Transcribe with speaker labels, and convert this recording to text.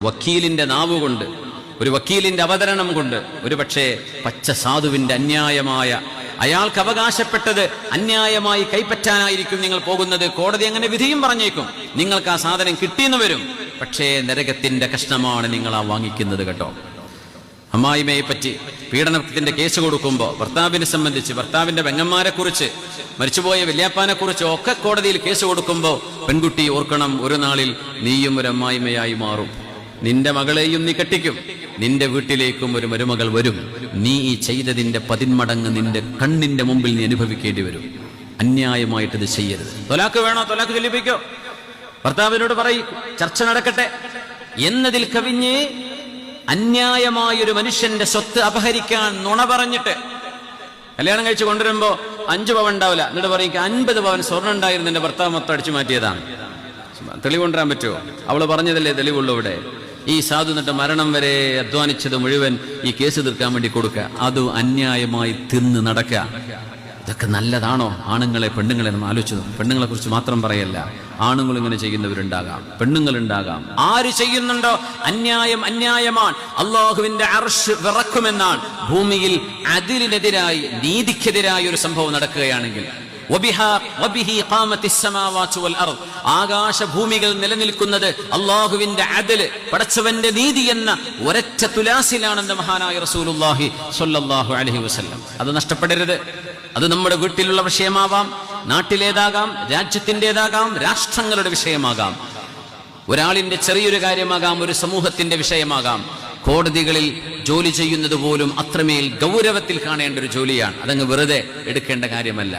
Speaker 1: വക്കീലിന്റെ നാവ് കൊണ്ട്, ഒരു വക്കീലിന്റെ അവതരണം കൊണ്ട് ഒരു പക്ഷേ പച്ച സാധുവിന്റെ അന്യായമായ, അയാൾക്ക് അവകാശപ്പെട്ടത് അന്യായമായി കൈപ്പറ്റാനായിരിക്കും നിങ്ങൾ പോകുന്നത്. കോടതി അങ്ങനെ വിധിയും പറഞ്ഞേക്കും. നിങ്ങൾക്ക് ആ സാധനം കിട്ടിയെന്ന് വരും, പക്ഷേ നരകത്തിന്റെ കഷ്ണമാണ് നിങ്ങൾ ആ വാങ്ങിക്കുന്നത് കേട്ടോ. അമ്മായിമയെ പറ്റി പീഡനത്തിന്റെ കേസ് കൊടുക്കുമ്പോൾ ഭർത്താവിനെ സംബന്ധിച്ച്, ഭർത്താവിന്റെ പെങ്ങന്മാരെ കുറിച്ച്, മരിച്ചുപോയ വല്യാപ്പാനെ കുറിച്ച് ഒക്കെ കോടതിയിൽ കേസ് കൊടുക്കുമ്പോൾ പെൺകുട്ടി ഓർക്കണം, ഒരു നാളിൽ നീയും ഒരു അമ്മായിമയായി മാറും. നിന്റെ മകളെയും നീ കെട്ടിക്കും, നിന്റെ വീട്ടിലേക്കും ഒരു മരുമകൾ വരും. നീ ഈ ചെയ്തതിന്റെ 10 മടങ്ങ് നിന്റെ കണ്ണിന്റെ മുമ്പിൽ നീ അനുഭവിക്കേണ്ടി വരും. അന്യായമായിട്ടത് ചെയ്യരുത്. തൊലാക്ക് വേണോ? തൊലാക്ക് ചൊല്ലിപ്പിക്കോ. ഭർത്താവിനോട് പറയും, ചർച്ച നടക്കട്ടെ. എന്നതിൽ കവിഞ്ഞ് അന്യായമായൊരു മനുഷ്യന്റെ സ്വത്ത് അപഹരിക്കാൻ നുണ പറഞ്ഞിട്ട് കല്യാണം കഴിച്ച് കൊണ്ടുവരുമ്പോ 5 പവൻ ഉണ്ടാവില്ല, എന്നിട്ട് പറയും 50 പവൻ സ്വർണ്ണം ഉണ്ടായിരുന്നു, എന്റെ ഭർത്താവ് മൊത്തം അടിച്ചു മാറ്റിയതാണ്. തെളിവുകൊണ്ടുവരാൻ പറ്റുമോ? അവള് പറഞ്ഞതല്ലേ തെളിവുള്ളൂ. ഇവിടെ ഈ സാധു എന്നിട്ട് മരണം വരെ അധ്വാനിച്ചത് മുഴുവൻ ഈ കേസ് തീർക്കാൻ വേണ്ടി കൊടുക്കുക, അത് അന്യായമായി തിന്ന് നടക്കുക. ഇതൊക്കെ നല്ലതാണോ? ആണുങ്ങളെ പെണ്ണുങ്ങളെ നമ്മൾ ആലോചിച്ചു. പെണ്ണുങ്ങളെ കുറിച്ച് മാത്രം പറയല്ല, ആണുങ്ങൾ ഇങ്ങനെ ചെയ്യുന്നവരുണ്ടാകാം, പെണ്ണുങ്ങളുണ്ടാകാം. ആര് ചെയ്യുന്നുണ്ടോ അന്യായം അന്യായമാണ്. അള്ളാഹുവിന്റെ അർശ് വിറക്കുമെന്നാണ്. ഭൂമിയിൽ അതിലിനെതിരായി, നീതിക്കെതിരായി ഒരു സംഭവം നടക്കുകയാണെങ്കിൽ, ആകാശഭൂമികൾ നിലനിൽക്കുന്നത് അള്ളാഹുവിന്റെ അദല്, പടച്ചവന്റെ നീതി എന്ന ഒരൊറ്റ തുലാസിലാണെന്ന് മഹാനായ റസൂലുള്ളാഹി സ്വല്ലല്ലാഹു അലൈഹി വസല്ലം. അത് നഷ്ടപ്പെടരുത്. അത് നമ്മുടെ വീട്ടിലുള്ള വിഷയമാവാം, നാട്ടിലേതാകാം, രാജ്യത്തിൻ്റെതാകാം, രാഷ്ട്രങ്ങളുടെ വിഷയമാകാം, ഒരാളിന്റെ ചെറിയൊരു കാര്യമാകാം, ഒരു സമൂഹത്തിന്റെ വിഷയമാകാം. കോടതികളിൽ ജോലി ചെയ്യുന്നത് പോലും അത്രമേൽ ഗൗരവത്തിൽ കാണേണ്ട ഒരു ജോലിയാണ്. അതങ്ങ് വെറുതെ എടുക്കേണ്ട കാര്യമല്ല.